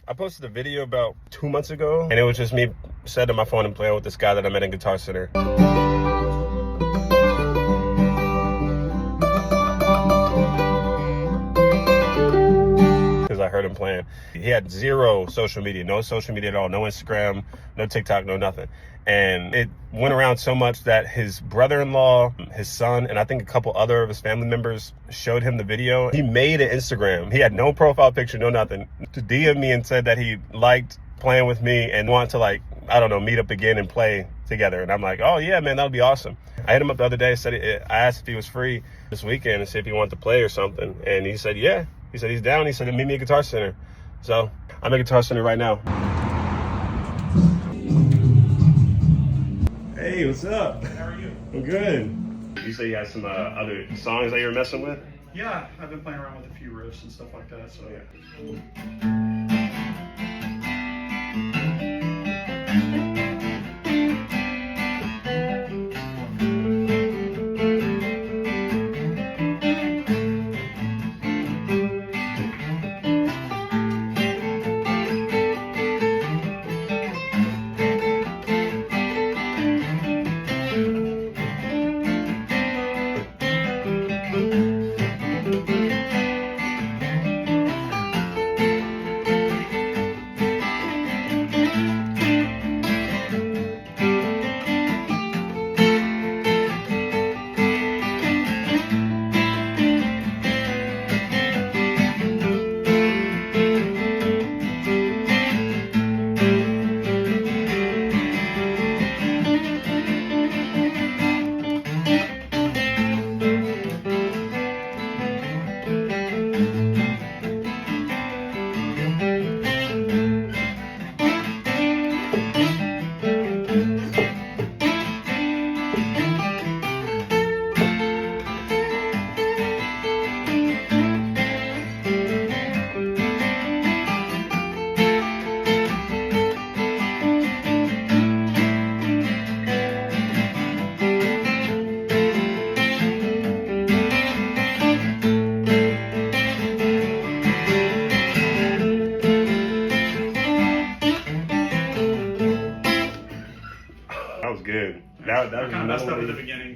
I posted a video about 2 months ago, and it was just me sitting on my phone and playing with this guy that I met in Guitar Center. Because I heard him playing. He had zero social media, no social media at all, no Instagram, no TikTok, no nothing. And it went around so much that his brother-in-law, his son, and I think a couple other of his family members showed him the video. He made an Instagram. He had no profile picture, no nothing, to DM me and said that he liked playing with me and want to, like, I don't know, meet up again and play together. And I'm like, oh yeah, man, that would be awesome. I hit him up the other day, I asked if he was free this weekend and see if he wanted to play or something. And he said, yeah. He said he's down. He said, meet me at Guitar Center. So I'm at Guitar Center right now. Hey, what's up? How are you? I'm good. You say you had some other songs that you were messing with? Yeah, I've been playing around with a few riffs and stuff like that, so yeah. That was good. That I was kind of messed up at the really- beginning